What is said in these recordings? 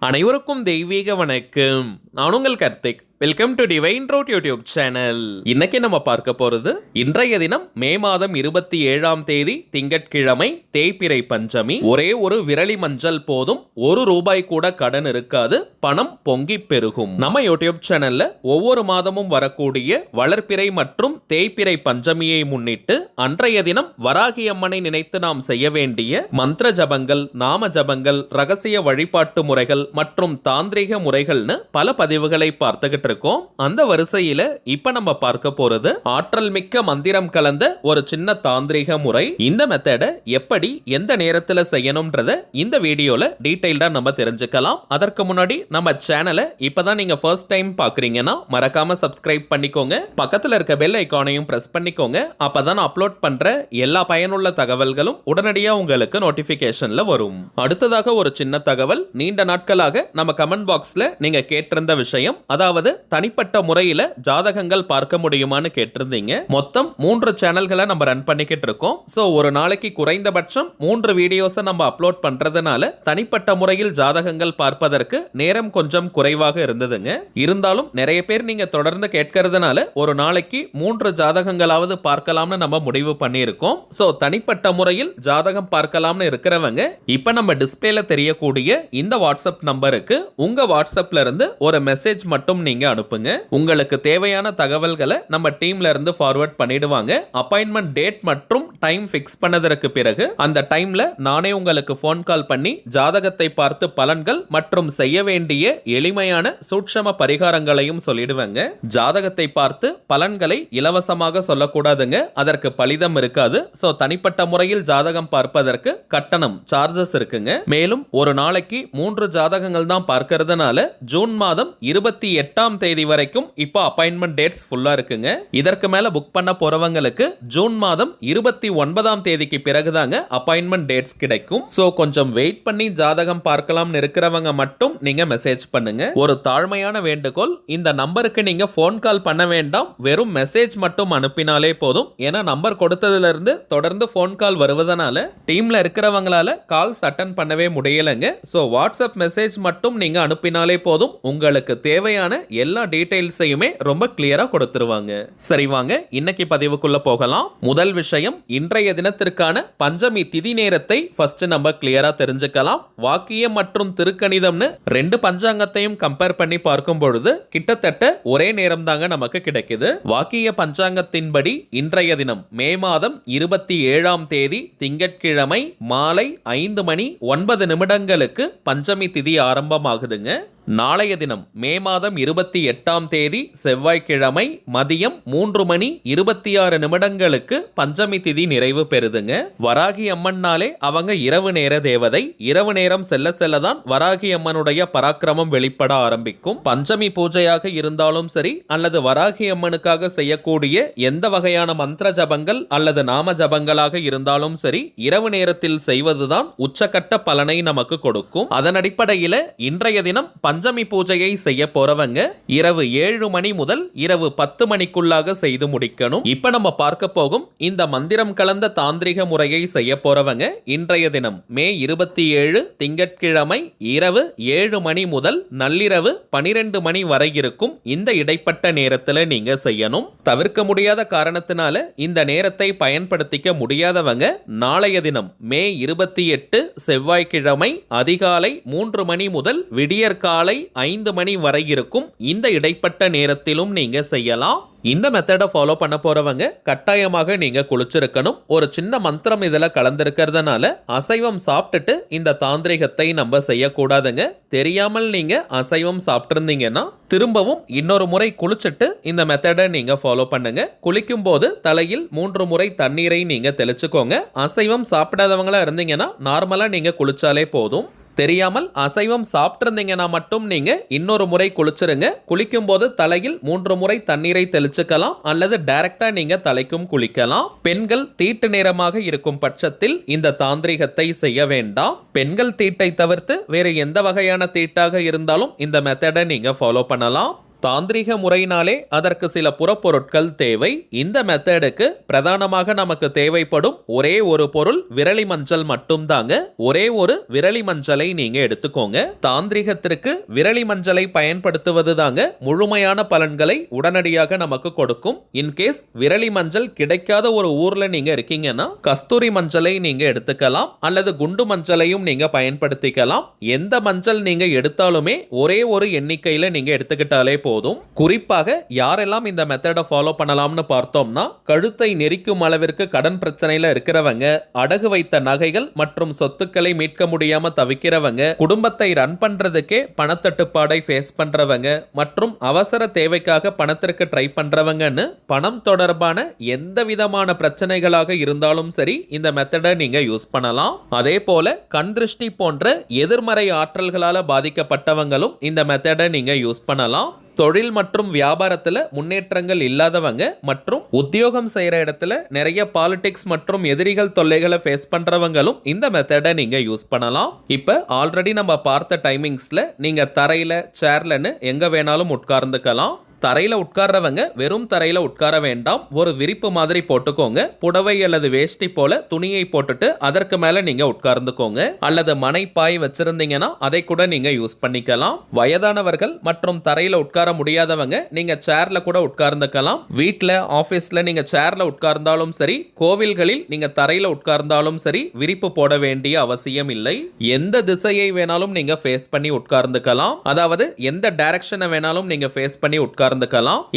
அனைவருக்கும் தெய்வீக வணக்கம். நான் உங்கள் Karthik. Welcome to divine road YouTube channel. இன்னைக்கு நம்ம பார்க்க போறது இன்றைய தினம் மே மாதம் 27ஆம் தேதி திங்கட்கிழமை, தேய்பிறை பஞ்சமி. ஒரே ஒரு விரலி மஞ்சள் போதும், ₹1 கூட கடன் இருக்காது, பணம் பொங்கி பெருகும். நம்ம யூடியூப் சேனல்ல ஒவ்வொரு மாதமும் வரக்கூடிய வளர்பிறை மற்றும் தேய்பிறை பஞ்சமியை முன்னிட்டு அன்றைய தினம் வராகி அம்மனை நினைத்து நாம் செய்ய வேண்டிய மந்திர ஜபங்கள், நாம ஜபங்கள், ரகசிய வழிபாட்டு முறைகள் மற்றும் தாந்திரிக முறைகள்னு பல பதிவுகளை பார்த்துக்கிட்டு இருக்கோம். அந்த வரிசையில இப்ப நம்ம பார்க்க போறது ஆற்றல் மிக்க மந்திரம் கலந்த ஒரு சின்ன தாந்திரிக முறை. இந்த மெத்தட எப்படி எந்த நேரத்துல செய்யணும்ன்றத இந்த வீடியோல டீடைல்டா நம்ம தெரிஞ்சுக்கலாம். அதற்கு முன்னாடி நம்ம சேனலை இப்பதான் நீங்க ஃபர்ஸ்ட் டைம் பாக்குறீங்கன்னா மறக்காம சப்ஸ்கிரைப் பண்ணிக்கோங்க. பக்கத்துல இருக்க பெல் ஐகானையும் பிரஸ் பண்ணிக்கோங்க. அப்பதான் அப்லோட் பண்ற எல்லா பயனுள்ள தகவல்களும் உடனடியா உங்களுக்கு நோட்டிபிகேஷன்ல வரும். அடுத்ததாக ஒரு சின்ன தகவல். நீண்ட நாட்களாக நம்ம கமெண்ட் பாக்ஸ்ல நீங்க கேட்டிருந்த விஷயம், அதாவது தனிப்பட்ட முறையில ஜாதகங்கள் பார்க்க முடியுமான்னு கேட்டிருந்தீங்க. மொத்தம் 3 சேனல்களை நம்ம ரன் பண்ணிக்கிட்டு இருக்கோம். சோ ஒரு நாளைக்கு குறைந்தபட்சம் 3 வீடியோஸ் நம்ம அப்லோட் பண்றதுனால தனிப்பட்ட முறையில் ஜாதகங்கள் பார்ப்பதற்கு நேரம் கொஞ்சம் குறைவாக இருந்ததுங்க. இருந்தாலும் நிறைய பேர் நீங்க தொடர்ந்து கேட்கறதுனால ஒரு நாளைக்கு 3 ஜாதகங்களாவது பார்க்கலாம்னு நம்ம முடிவு பண்ணியிருக்கோம். சோ தனிப்பட்ட முறையில் ஜாதகம் பார்க்கலாம்னு இருக்கிறவங்க இப்ப நம்ம டிஸ்பிளேல தெரியக்கூடிய இந்த வாட்ஸ்அப் நம்பருக்கு உங்க வாட்ஸ்அப்ல இருந்து ஒரு மெசேஜ் மட்டும் நீங்க அனுப்புங்க. உங்களுக்கு தேவையான தகவல்களை நம்ம டீம்ல இருந்து ஃபார்வர்ட் பண்ணிடுவாங்க. அப்பாயின்மெண்ட் டேட் மற்றும் டைம் ஃபிக்ஸ் பண்ணதற்கு பிறகு அந்த டைம்ல நானே உங்களுக்கு ஃபோன் கால் பண்ணி ஜாதகத்தை பார்த்து பலன்கள் மற்றும் செய்ய வேண்டிய எளிமையான சூட்சம பரிகாரங்களையும் சொல்லிடுவேங்க. ஜாதகத்தை பார்த்து பலன்களை இலவசமாக சொல்லக்கூடாதுங்க, அதற்கு பலிதம் இருக்காது. சோ தனிப்பட்ட முறையில் ஜாதகம் பார்ப்பதற்கு கட்டணம், சார்ஜஸ் இருக்குங்க. மேலும் ஒரு நாளைக்கு 3 ஜாதகங்கள் தான் பார்க்கிறதுனால ஜூன் மாதம் 28ஆம் தேதி வரைக்கும் இப்போ அப்பாயின்மெண்ட் டேட்ஸ் ஃபுல்லா இருக்குங்க. இதற்கு மேல புக் பண்ண போறவங்களுக்கு ஜூன் மாதம் 29ஆம் தேதிக்கு பிறகுதாங்க அப்பாயின்மெண்ட் டேட்ஸ் கிடைக்கும். சோ கொஞ்சம் வெயிட் பண்ணி ஜாதகம் பார்க்கலாம் இருக்கிறவங்க மட்டும் நீங்க மெசேஜ் பண்ணுங்க. ஒரு தாழ்மையான வேண்டுகோள், இந்த நம்பருக்கு நீங்க போன் கால் பண்ண வேண்டாம், வெறும் மெசேஜ் மட்டும் அனுப்பினாலே போதும். ஏன்னா நம்பர் கொடுத்ததுல இருந்து தொடர்ந்து போன் கால் வருவதனால டீம்ல இருக்கிறவங்களால கால்ஸ் அட்டன் பண்ணவே முடியலங்க. சோ வாட்ஸ்அப் மெசேஜ் மட்டும் நீங்க அனுப்பினாலே போதும், உங்களுக்கு தேவையான எல்லா டீடைல்ஸையுமே ரொம்ப கிளியரா கொடுத்துருவாங்க. சரி வாங்க இன்னைக்கு பதிவுக்குள்ள போகலாம். முதல் விஷயம், இன்றைய தினத்திற்கான பஞ்சமி திதி நேரத்தை ஃபர்ஸ்ட் நம்ம கிளியரா தெரிஞ்சுக்கலாம். வாக்கியம் மற்றும் திருக்கணிதம்னு 2 பஞ்சாங்கத்தையும் கம்பேர் பண்ணி பார்க்கும் பொழுது கிட்டத்தட்ட ஒரே நேரம் தாங்க நமக்கு கிடைக்குது. வாக்கிய பஞ்சாங்கத்தின்படி இன்றைய தினம் மே மாதம் 27ஆம் தேதி திங்கட்கிழமை மாலை 5:09 பஞ்சமி திதி ஆரம்பமாகுதுங்க. நாளைய தினம் மே மாதம் 28ஆம் தேதி செவ்வாய்க்கிழமை மதியம் 3:26 பஞ்சமி திதி நிறைவு பெறுதுங்க. வராகி அம்மன்னாலே அவங்க இரவு நேர தேவதை. இரவு நேரம் செல்ல செல்லதான் வராகி அம்மனுடைய பராக்கிரமம் வெளிப்பட ஆரம்பிக்கும். பஞ்சமி பூஜையாக இருந்தாலும் சரி, அல்லது வராகி அம்மனுக்காக செய்யக்கூடிய எந்த வகையான மந்திர ஜபங்கள் அல்லது நாம ஜபங்களாக இருந்தாலும் சரி, இரவு நேரத்தில் செய்வதுதான் உச்சக்கட்ட பலனை நமக்கு கொடுக்கும். அதன் அடிப்படையில் இன்றைய தினம் பஞ்சமி பூஜையை செய்ய போறவங்க இரவு 7 மணி முதல் இரவு 10 மணிக்குள்ளாக செய்து முடிக்கணும். இப்ப நம்ம பார்க்க போகும் இந்த மந்திரம் கலந்த தாந்திரிக முறையை செய்ய போறவங்க இன்றைய தினம் மே 27 திங்கட்கிழமை இரவு 7 மணி முதல் நள்ளிரவு 12 மணி வரை இருக்கும் இந்த இடைப்பட்ட நேரத்துல நீங்க செய்யணும். தவிர்க்க முடியாத காரணத்தினால இந்த நேரத்தை பயன்படுத்திக்க முடியாதவங்க நாளைய தினம் மே 28 செவ்வாய்க்கிழமை அதிகாலை 3 மணி முதல் விடியற்காலை 5 மணி வரை இருக்கும் இந்த இடைப்பட்ட நேரத்திலும் நீங்க செய்யலாம். இந்த மெத்தடை ஃபாலோ பண்ண போறவங்க கட்டாயமாக நீங்க குளிச்சிருக்கணும். ஒரு சின்ன மந்திரம் இதுல கலந்திருக்கிறதுனால அசைவம் சாப்பிட்டுட்டு இந்த தாந்திரிகத்தை நம்ம செய்யக்கூடாதுங்க. தெரியாமல் நீங்க அசைவம் சாப்பிட்டிருந்தீங்கன்னா திரும்பவும் இன்னொரு முறை குளிச்சுட்டு இந்த மெத்தடை நீங்க ஃபாலோ பண்ணுங்க. குளிக்கும் போது தலையில் 3 முறை தண்ணீரை நீங்க தெளிச்சுக்கோங்க. அசைவம் சாப்பிடாதவங்களா இருந்தீங்கன்னா நார்மலா நீங்க குளிச்சாலே போதும். தெரியாமல் அசைவம் சாப்பிட்டிருந்தீங்கன்னா மட்டும் நீங்க இன்னொரு முறை குளிச்சிருங்க. குளிக்கும் போது தலையில் 3 முறை தண்ணீரை தெளிச்சுக்கலாம், அல்லது டைரக்டா நீங்க தலைக்கும் குளிக்கலாம். பெண்கள் தீட்டு நேரமாக இருக்கும் பட்சத்தில் இந்த தாந்திரிகத்தை செய்ய வேண்டாம். பெண்கள் தீட்டை தவிர்த்து வேறு எந்த வகையான தீட்டாக இருந்தாலும் இந்த மெத்தடை நீங்க ஃபாலோ பண்ணலாம். தாந்திரிக முறையினாலே அதற்கு சில புறப்பொருட்கள் தேவை. இந்த மெத்தடுக்கு பிரதானமாக நமக்கு தேவைப்படும் ஒரே ஒரு பொருள் விரலி மஞ்சள் மட்டும்தாங்க. ஒரே ஒரு விரலி மஞ்சளை நீங்க எடுத்துக்கோங்க. தாந்திரிகத்திற்கு விரலி மஞ்சளை பயன்படுத்துவது தாங்க முழுமையான பலன்களை உடனடியாக நமக்கு கொடுக்கும். இன்கேஸ் விரலி மஞ்சள் கிடைக்காத ஒரு ஊர்ல நீங்க இருக்கீங்கன்னா கஸ்தூரி மஞ்சளை நீங்க எடுத்துக்கலாம், அல்லது குண்டு மஞ்சளையும் நீங்க பயன்படுத்திக்கலாம். எந்த மஞ்சள் நீங்க எடுத்தாலுமே ஒரே ஒரு எண்ணிக்கையில நீங்க எடுத்துக்கிட்டாலே போதும். குறிப்பாக யாரெல்லாம் இந்த மெத்தடை ஃபாலோ பண்ணலாம்னு பார்த்தோம்னா, கழுத்தை நெரிக்கும் அளவிற்கு கடன் பிரச்சனையில இருக்கிறவங்க, அடகு வைத்த நகைகள் மற்றும் சொத்துக்களை மீட்க முடியாம தவிக்கிறவங்க, குடும்பத்தை ரன் பண்றதுக்கே பணத்தட்டுப்பாடை ஃபேஸ் பண்றவங்க, மற்றும் அவசர தேவைக்காக பணத்திற்கு ட்ரை பண்றவங்கன்னு பணம் தொடர்பான எந்த விதமான பிரச்சனைகளாக இருந்தாலும் சரி இந்த மெத்தடை நீங்க யூஸ் பண்ணலாம். அதே போல கண் திருஷ்டி போன்ற எதிர்மறை ஆற்றல்களால பாதிக்கப்பட்டவங்களும் இந்த மெத்தடை நீங்க யூஸ் பண்ணலாம். தொழில் மற்றும் வியாபாரத்துல முன்னேற்றங்கள் இல்லாதவங்க மற்றும் உத்தியோகம் செய்யற இடத்துல நிறைய பாலிடிக்ஸ் மற்றும் எதிரிகள் தொல்லைகளை ஃபேஸ் பண்றவங்களும் இந்த மெத்தடை நீங்க யூஸ் பண்ணலாம். இப்ப ஆல்ரெடி நம்ம பார்த்த டைமிங்ஸ்ல நீங்க தரையில சேர்லன்னு எங்க வேணாலும் உட்கார்ந்துக்கலாம். தரையில உட்கார்றவங்க வெறும் தரையில உட்கார வேண்டாம், ஒரு விரிப்பு மாதிரி போட்டுக்கோங்க. புடவை அல்லது வேஷ்டி போல துணியை போட்டுட்டு அதற்கு மேல நீங்க உட்கார்ந்துக்கோங்க. அல்லது மனைப்பாய் வச்சிருந்தீங்கன்னா அதை கூட நீங்க யூஸ் பண்ணிக்கலாம். வயதானவர்கள் மற்றும் தரையில உட்கார முடியாதவங்க நீங்க சேர்ல கூட உட்கார்ந்துக்கலாம். வீட்ல ஆபீஸ்ல நீங்க சேர்ல உட்கார்ந்தாலும் சரி, கோவில்களில் நீங்க தரையில உட்கார்ந்தாலும் சரி, விரிப்பு போட வேண்டிய அவசியம் இல்லை. எந்த திசையை வேணாலும் நீங்க ஃபேஸ் பண்ணி உட்கார்ந்துக்கலாம். அதாவது எந்த டைரக்ஷனை வேணாலும் நீங்க ஃபேஸ் பண்ணி உட்கார்ந்துக்கலாம்.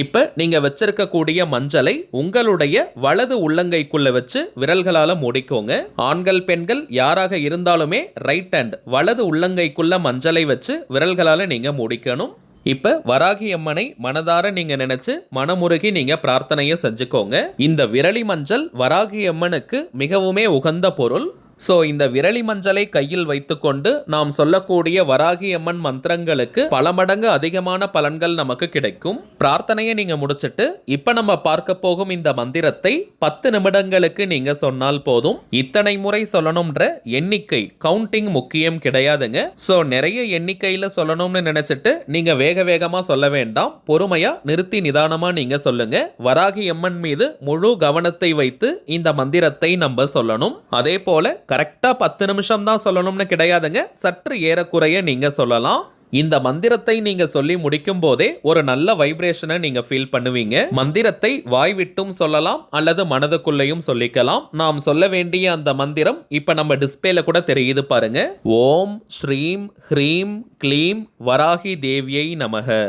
இப்ப நீங்க வச்சிருக்கக்கூடிய மஞ்சளை உங்களுடைய வலது உள்ளங்கைக்குள்ள வச்சு விரல்களால மூடிக்கோங்க. ஆண்கள் பெண்கள் யாராக இருந்தாலுமே ரைட் ஹேண்ட் வலது உள்ளங்கைக்குள்ள மஞ்சளை வச்சு விரல்களால நீங்க மூடிக்கணும். இப்ப வராகி அம்மனை மனதார நீங்க நினைச்சு மனமுருகி நீங்க பிரார்த்தனையை செஞ்சுக்கோங்க. இந்த விரலி மஞ்சள் வராகி அம்மனுக்கு மிகவுமே உகந்த பொருள். சோ இந்த விரலி மஞ்சளை கையில் வைத்துக்கொண்டு நாம் சொல்லக்கூடிய வராகி அம்மன் மந்திரங்களுக்கு பல மடங்கு அதிகமான பலன்கள் நமக்கு கிடைக்கும். பிரார்த்தனையை நீங்க முடிச்சிட்டு இப்ப நம்ம பார்க்க போகும் இந்த மந்திரத்தை 10 நிமிடங்களுக்கு நீங்க சொன்னால் போதும். இத்தனை முறை சொல்லணும்ன்ற எண்ணிக்கை கவுண்டிங் முக்கியம் கிடையாதுங்க. சோ நிறைய எண்ணிக்கையில சொல்லணும்னு நினைச்சிட்டு நீங்க வேக வேகமா சொல்ல வேண்டாம். பொறுமையா நிறுத்தி நிதானமா நீங்க சொல்லுங்க. வராகி அம்மன் மீது முழு கவனத்தை வைத்து இந்த மந்திரத்தை நம்ம சொல்லணும். அதே போல கரெக்டா 10 நிமிஷம் தான் சொல்லணும்னு கிடையாதுங்க, சற்று ஏறக்குறைய நீங்க சொல்லலாம். இந்த மந்திரத்தை நீங்க சொல்லி முடிக்கும் போதே ஒரு நல்ல வைப்ரேஷனை நீங்க ஃபீல் பண்ணுவீங்க. மந்திரத்தை வாய் விட்டும் சொல்லலாம் அல்லது மனதுக்குள்ளேயும் சொல்லிக்கலாம். நாம் சொல்ல வேண்டிய அந்த மந்திரம் இப்ப நம்ம டிஸ்பிளேல கூட தெரியுது பாருங்க. ஓம் ஸ்ரீம் ஹ்ரீம் க்ளீம் வராகி தேவியை நமக.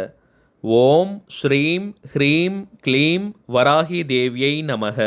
ஓம் ஸ்ரீம் ஹ்ரீம் க்ளீம் வராகி தேவியை நமக.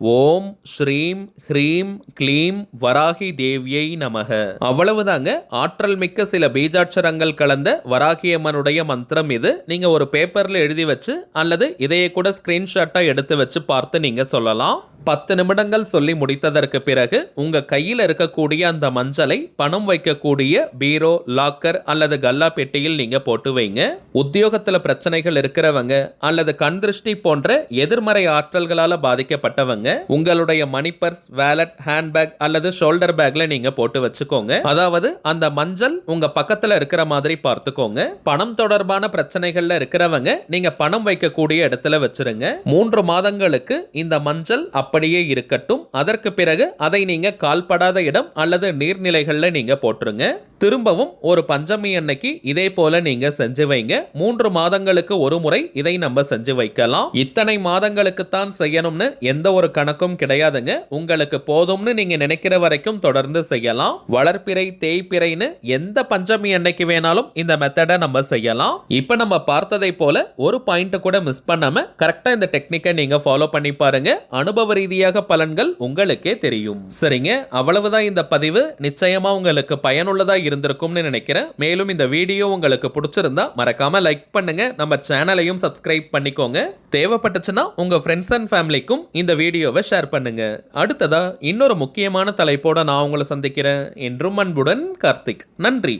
ஓம் ஸ்ரீம் ஹ்ரீம் க்ளீம் வராகி தேவியை நமக. அவ்வளவுதாங்க. ஆற்றல் மிக்க சில பீஜாட்சரங்கள் கலந்த வராகி அம்மனுடைய மந்திரம் இது. நீங்க ஒரு பேப்பர்ல எழுதி வச்சு அல்லது இதையே கூட ஸ்கிரீன்ஷாட்டா எடுத்து வச்சு பார்த்து நீங்க சொல்லலாம். 10 நிமிடங்கள் சொல்லி முடித்ததற்கு பிறகு உங்க கையில் இருக்கக்கூடிய அந்த மஞ்சளை பணம் வைக்கக்கூடிய பீரோ, லாக்கர் அல்லது கல்லா பெட்டியில் நீங்க போட்டு வைங்க. உத்தியோகத்துல பிரச்சனைகள் இருக்கிறவங்க அல்லது கண் திருஷ்டி போன்ற எதிர்மறை ஆற்றல்களால பாதிக்கப்பட்டவங்க உங்களுடைய மணி பர்ஸ், வேலட், ஹேண்ட்பேக் அல்லது ஷோல்டர் பேக்ல நீங்க போட்டு வச்சுக்கோங்க. அதாவது அந்த மஞ்சள் உங்க பக்கத்துல இருக்கிற மாதிரி பார்த்துக்கோங்க. பணம் தொடர்பான பிரச்சனைகள்ல இருக்கிறவங்க நீங்க பணம் வைக்கக்கூடிய இடத்துல வச்சிருங்க. 3 மாதங்களுக்கு இந்த மஞ்சள் அப்படியே இருக்கட்டும். அதற்கு பிறகு அதை நீங்க கால்படாத இடம் அல்லது நீர்நிலைகள்ல நீங்க போட்டுருங்க. திரும்பவும் ஒரு பஞ்சமி அன்னைக்கு இதே போல நீங்க செஞ்சு வைங்க. 3 மாதங்களுக்கு ஒரு முறை இதை நம்ம செஞ்சு வைக்கலாம். இத்தனை மாதங்களுக்கு தான் செய்யணும்னு எந்த ஒரு கணக்கும் கிடையாதுங்க. உங்களுக்கு போதும்னு நீங்க நினைக்கிற வரைக்கும் தொடர்ந்து செய்யலாம். வளர்ப்பிறை, தேய்பிறைன்னு எந்த பஞ்சமி அன்னைக்கு வேணாலும் இந்த மெத்தடை நம்ம செய்யலாம். இப்ப நம்ம பார்த்ததை போல ஒரு பாயிண்ட் கூட மிஸ் பண்ணாம கரெக்டா இந்த டெக்னிக்கை நீங்க ஃபாலோ பண்ணி பாருங்க. அனுபவ ரீதியாக பலன்கள் உங்களுக்கே தெரியும். சரிங்க, அவ்வளவுதான் இந்த பதிவு. நிச்சயமா உங்களுக்கு பயனுள்ளதா இருந்திருக்கும்னு நினைக்கிறேன். மேலும் இந்த வீடியோ உங்களுக்கு பிடிச்சிருந்தா மறக்காம லைக் பண்ணுங்க. நம்ம சேனலையும் சப்ஸ்கிரைப் பண்ணிக்கோங்க. தேவைப்பட்டுச்சுன்னா உங்க ஃப்ரெண்ட்ஸ் அண்ட் ஃபேமிலிக்கும் இந்த வீடியோவை ஷேர் பண்ணுங்க. அடுத்ததா இன்னொரு முக்கியமான தலைப்போட நான் உங்களை சந்திக்கிறேன். என்றும் அன்புடன் கார்த்திக். நன்றி.